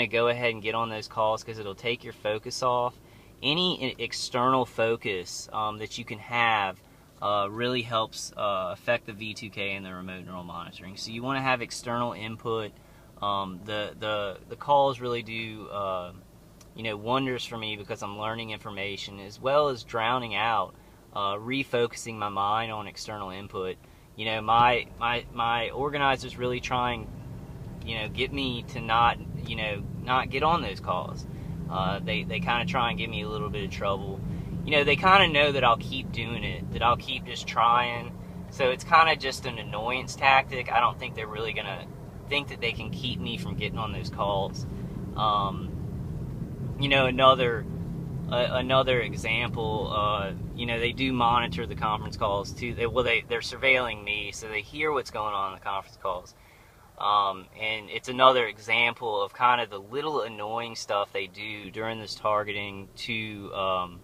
to go ahead and get on those calls because it'll take your focus off. Any external focus that you can have really helps affect the V2K and the remote neural monitoring. So you want to have external input. The calls really do wonders for me because I'm learning information as well as drowning out, refocusing my mind on external input. My organizers really trying get me to not get on those calls. They kind of try and give me a little bit of trouble. They kind of know that I'll keep doing it, that I'll keep just trying. So it's kind of just an annoyance tactic. I don't think they're really going to think that they can keep me from getting on those calls. Another example, they do monitor the conference calls too. They're surveilling me, so they hear what's going on in the conference calls. And it's another example of kind of the little annoying stuff they do during this targeting to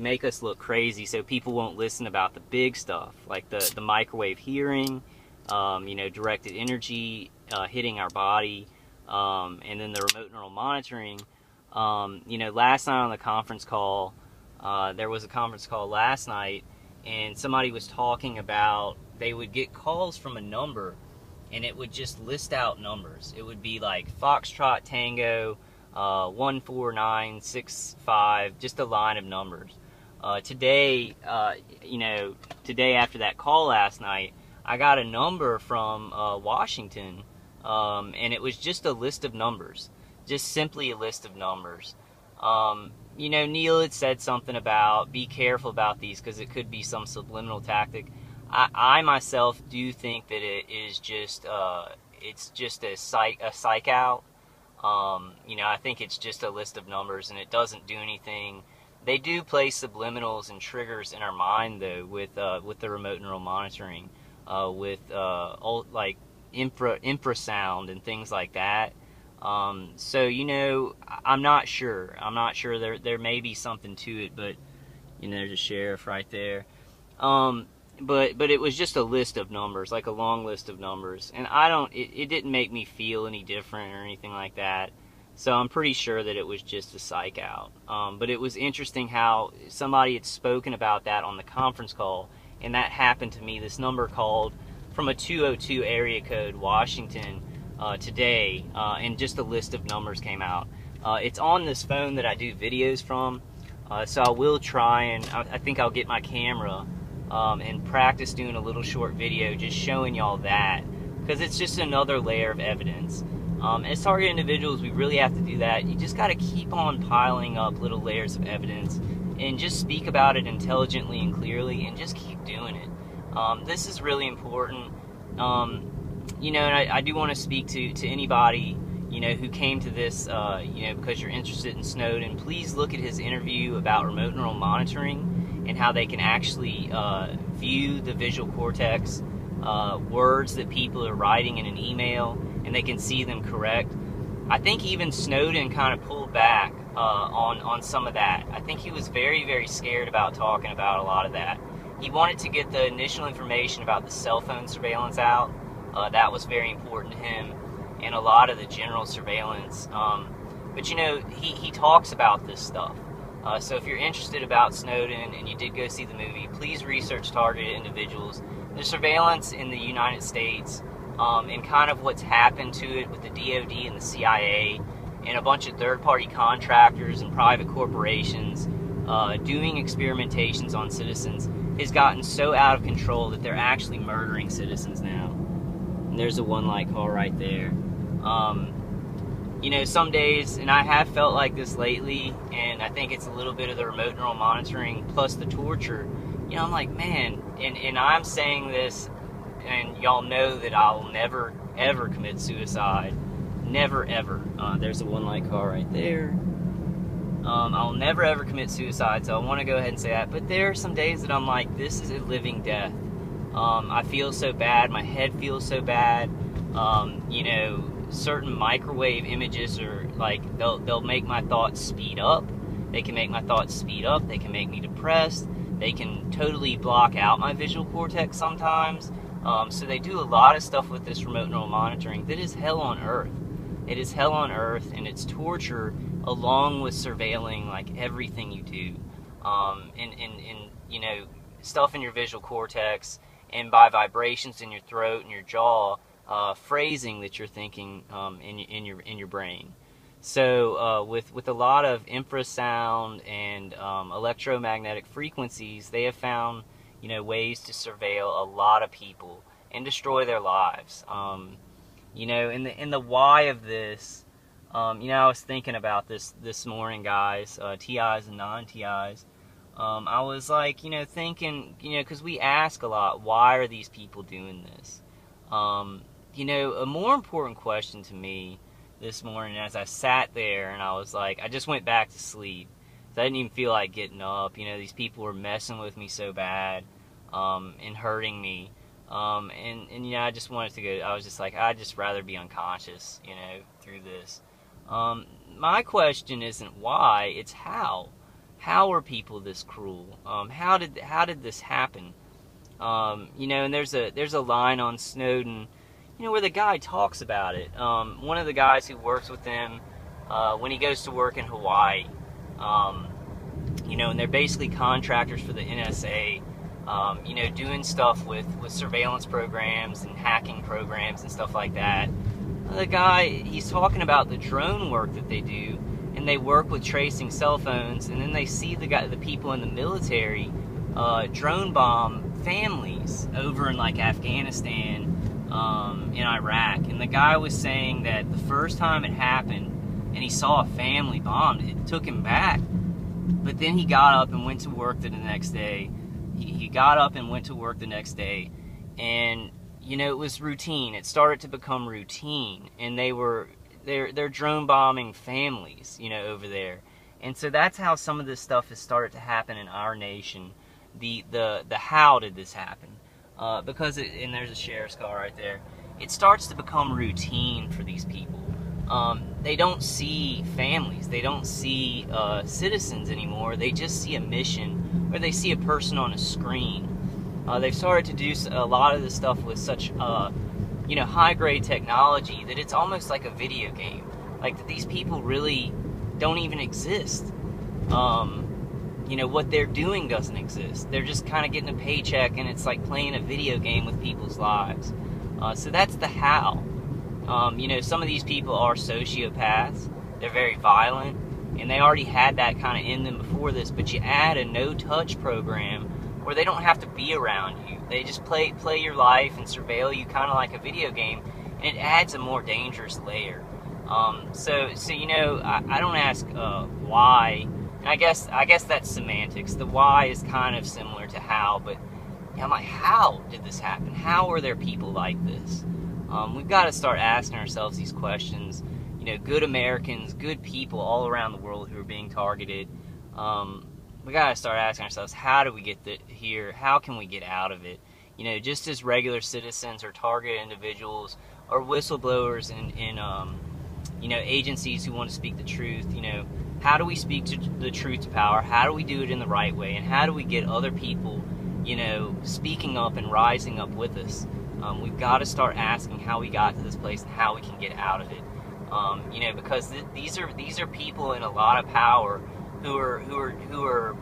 make us look crazy, so people won't listen about the big stuff, like the microwave hearing, directed energy hitting our body, and then the remote neural monitoring. Last night on the conference call, there was a conference call last night, and somebody was talking about they would get calls from a number, and it would just list out numbers. It would be like Foxtrot Tango 14965, just a line of numbers. Today after that call last night, I got a number from Washington, and it was just a list of numbers, just simply a list of numbers. Neil had said something about be careful about these because it could be some subliminal tactic. I myself do think that it is just it's just a psych out. I think it's just a list of numbers and it doesn't do anything. They do play subliminals and triggers in our mind though with the remote neural monitoring, with like infrasound and things like that. So I'm not sure. There may be something to it, but there's a sheriff right there. But it was just a list of numbers, like a long list of numbers, and it didn't make me feel any different or anything like that. So I'm pretty sure that it was just a psych out. But it was interesting how somebody had spoken about that on the conference call, and that happened to me. This number called from a 202 area code, Washington, today, and just a list of numbers came out. It's on this phone that I do videos from, so I will try and I think I'll get my camera and practice doing a little short video just showing y'all that, because it's just another layer of evidence. As target individuals, we really have to do that. You just got to keep on piling up little layers of evidence and just speak about it intelligently and clearly and just keep doing it. This is really important. And I do want to speak to anybody who came to this because you're interested in Snowden. Please look at his interview about remote neural monitoring and how they can actually view the visual cortex, words that people are writing in an email, and they can see them correct. I think even Snowden kind of pulled back on some of that. I think he was very, very scared about talking about a lot of that. He wanted to get the initial information about the cell phone surveillance out. That was very important to him, and a lot of the general surveillance. But he talks about this stuff. So if you're interested about Snowden and you did go see the movie, please research targeted individuals. The surveillance in the United States, and kind of what's happened to it with the DoD and the CIA and a bunch of third-party contractors and private corporations doing experimentations on citizens has gotten so out of control that they're actually murdering citizens now. And there's a one light call right there. Some days, and I have felt like this lately, and I think it's a little bit of the remote neural monitoring plus the torture. I'm like, man, and I'm saying this, and y'all know that I'll never, ever commit suicide. Never, ever. There's a one light call right there. I'll never, ever commit suicide, so I want to go ahead and say that. But there are some days that I'm like, this is a living death. I feel so bad. My head feels so bad. Certain microwave images are like, they'll make my thoughts speed up. They can make my thoughts speed up. They can make me depressed. They can totally block out my visual cortex sometimes. So they do a lot of stuff with this remote neural monitoring that is hell on earth. It is hell on earth, and it's torture along with surveilling like everything you do, and you know, stuff in your visual cortex, and by vibrations in your throat and your jaw, phrasing that you're thinking in your brain. So with a lot of infrasound and electromagnetic frequencies, they have found, you know, ways to surveil a lot of people and destroy their lives. You know, in the why of this, you know, I was thinking about this morning, guys, TIs and non-TIs. I was like, you know, thinking, you know, because we ask a lot, why are these people doing this? You know, a more important question to me this morning as I sat there and I was like, I just went back to sleep. So I didn't even feel like getting up. You know, these people were messing with me so bad, and hurting me. And you know, I just wanted to go, I was just like, I'd just rather be unconscious, you know, through this. My question isn't why, it's how. How are people this cruel? How did this happen? You know, and there's a line on Snowden, you know, where the guy talks about it. One of the guys who works with him, when he goes to work in Hawaii, you know, and they're basically contractors for the NSA, you know, doing stuff with surveillance programs and hacking programs and stuff like that. The guy, he's talking about the drone work that they do, and they work with tracing cell phones, and then they see the people in the military drone bomb families over in like Afghanistan, in Iraq. And the guy was saying that the first time it happened and he saw a family bombed, it took him back. But then he got up and went to work the next day. He got up and went to work the next day, and you know, it was routine. It started to become routine, and they're drone bombing families, you know, over there. And so that's how some of this stuff has started to happen in our nation. The how did this happen? Because and there's a sheriff's car right there. It starts to become routine for these people. They don't see families. They don't see citizens anymore. They just see a mission, or they see a person on a screen. They've started to do a lot of this stuff with such, you know, high-grade technology that it's almost like a video game. Like that these people really don't even exist. You know, what they're doing doesn't exist. They're just kind of getting a paycheck, and it's like playing a video game with people's lives. So that's the how. You know, some of these people are sociopaths. They're very violent, and they already had that kind of in them before this. But you add a no-touch program where they don't have to be around you. They just play your life and surveil you kind of like a video game, and it adds a more dangerous layer. So you know, I don't ask why. And I guess that's semantics. The why is kind of similar to how, but I'm like, how did this happen? How are there people like this? We've got to start asking ourselves these questions. You know, good Americans, good people all around the world who are being targeted. We got to start asking ourselves, how do we get here? How can we get out of it? You know, just as regular citizens or targeted individuals or whistleblowers in you know, agencies who want to speak the truth, you know, how do we speak the truth to power? How do we do it in the right way? And how do we get other people, you know, speaking up and rising up with us? We've got to start asking how we got to this place and how we can get out of it. You know, because these are people in a lot of power who are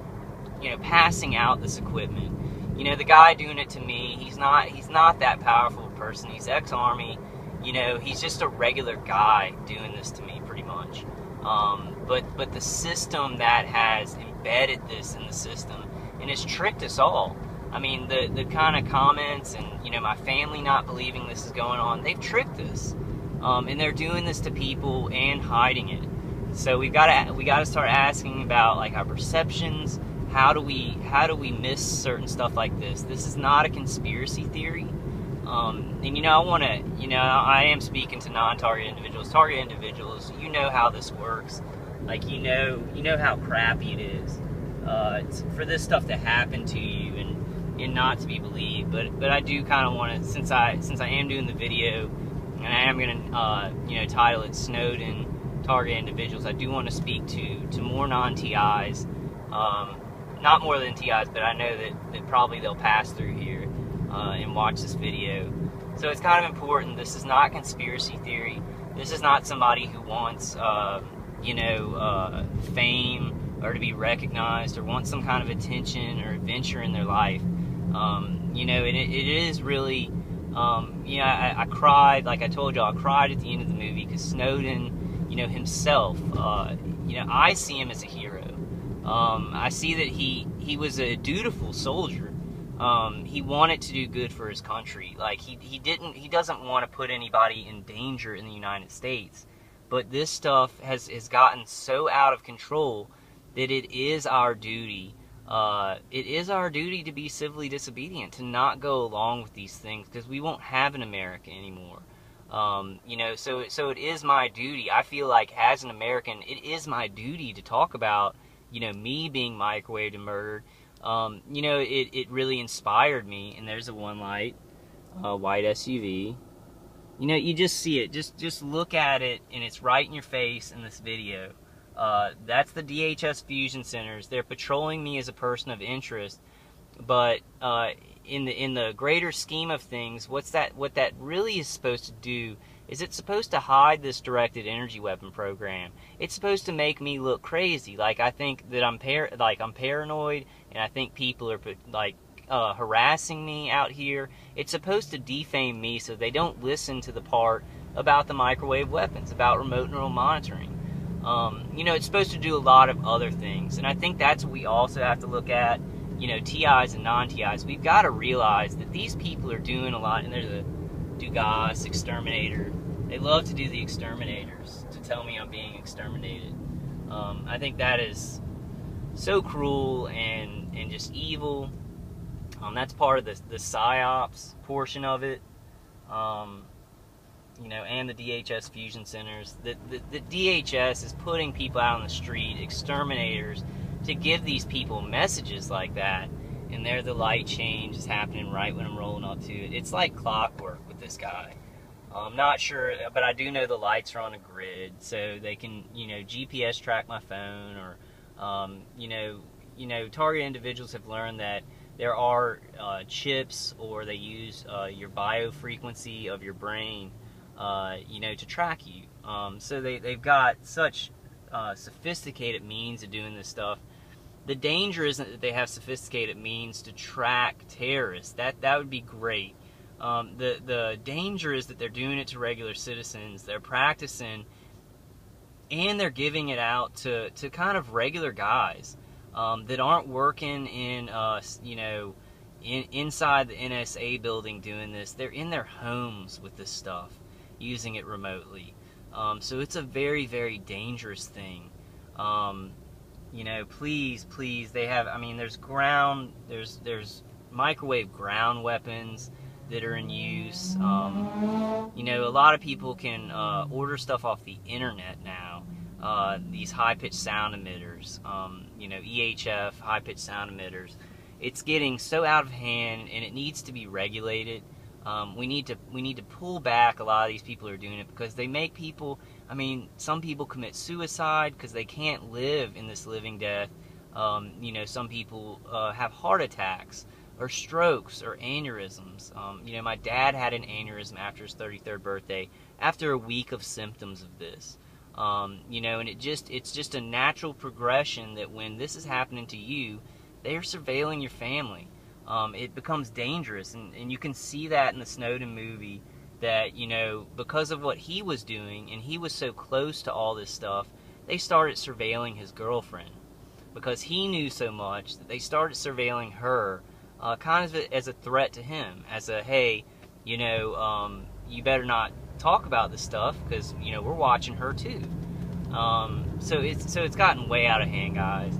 you know, passing out this equipment. You know, the guy doing it to me, he's not that powerful a person. He's ex-army. You know, he's just a regular guy doing this to me, pretty much. But the system that has embedded this in the system, and it's tricked us all. I mean, the kind of comments and, you know, my family not believing this is going on, they've tricked us. And they're doing this to people and hiding it. So we gotta start asking about like our perceptions. How do we miss certain stuff like this? This is not a conspiracy theory. And you know, I am speaking to non-target individuals. Target individuals, you know how this works. Like you know how crappy it is for this stuff to happen to you and not to be believed. But I do kind of want to, since I am doing the video, and I am gonna you know, title it Snowden Target Individuals. I do want to speak to more non-TIs, not more than TIs, but I know that probably they'll pass through here and watch this video. So it's kind of important. This is not conspiracy theory. This is not somebody who wants, fame or to be recognized or wants some kind of attention or adventure in their life. It is really, I cried, like I told y'all, I cried at the end of the movie because Snowden, himself, I see him as a hero. I see that he was a dutiful soldier. He wanted to do good for his country. Like he doesn't want to put anybody in danger in the United States. But this stuff has gotten so out of control that it is our duty. It is our duty to be civilly disobedient, to not go along with these things, because we won't have an America anymore. So it is my duty. I feel like as an American, it is my duty to talk about, me being microwaved and murdered. It really inspired me. And there's a one light, white SUV. You just see it. Just look at it, and it's right in your face in this video. That's the DHS Fusion Centers. They're patrolling me as a person of interest, but in the greater scheme of things, what that really is supposed to do is it's supposed to hide this directed energy weapon program. It's supposed to make me look crazy. Like I think that I'm paranoid, and I think people are harassing me out here. It's supposed to defame me so they don't listen to the part about the microwave weapons, about remote neural monitoring. It's supposed to do a lot of other things, and I think that's what we also have to look at. TIs and non-TIs. We've got to realize that these people are doing a lot, and there's a Dugas exterminator. They love to do the exterminators to tell me I'm being exterminated. I think that is so cruel and just evil. That's part of the PSYOPs portion of it. And the DHS Fusion Centers. The DHS is putting people out on the street, exterminators, to give these people messages like that. And there the light change is happening right when I'm rolling up to it. It's like clockwork with this guy. I'm not sure, but I do know the lights are on a grid, so they can, GPS track my phone, or, target individuals have learned that there are chips, or they use your biofrequency of your brain, to track you. So they've got such sophisticated means of doing this stuff. The danger isn't that they have sophisticated means to track terrorists. That would be great. The danger is that they're doing it to regular citizens. They're practicing, and they're giving it out to kind of regular guys that aren't working in inside the NSA building doing this. They're in their homes with this stuff, using it remotely. So it's a very, very dangerous thing. Please, they have, there's microwave ground weapons that are in use. A lot of people can order stuff off the internet now. These high-pitched sound emitters, EHF, high-pitched sound emitters. It's getting so out of hand, and it needs to be regulated. We need to pull back a lot of these people who are doing it, because they make people, some people commit suicide because they can't live in this living death. Some people have heart attacks or strokes or aneurysms. My dad had an aneurysm after his 33rd birthday after a week of symptoms of this. And it's just a natural progression that when this is happening to you, they're surveilling your family. It becomes dangerous, and you can see that in the Snowden movie, that, because of what he was doing, and he was so close to all this stuff, they started surveilling his girlfriend. Because he knew so much that they started surveilling her, kind of as a threat to him, as a, hey, you better not talk about this stuff, because, we're watching her too. So it's gotten way out of hand, guys.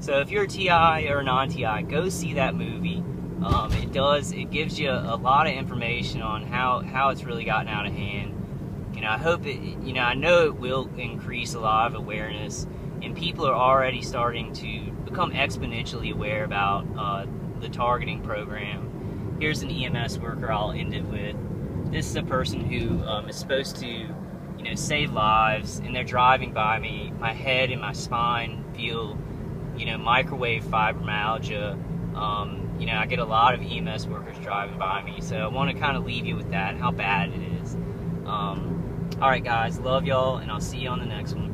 So if you're a TI or a non-TI, go see that movie. It gives you a lot of information on how it's really gotten out of hand. I hope it, I know it will increase a lot of awareness, and people are already starting to become exponentially aware about the targeting program. Here's an EMS worker I'll end it with. This is a person who is supposed to, save lives, and they're driving by me. My head and my spine feel, microwave fibromyalgia. I get a lot of EMS workers driving by me, so I want to kind of leave you with that, how bad it is. All right, guys, love y'all, and I'll see you on the next one.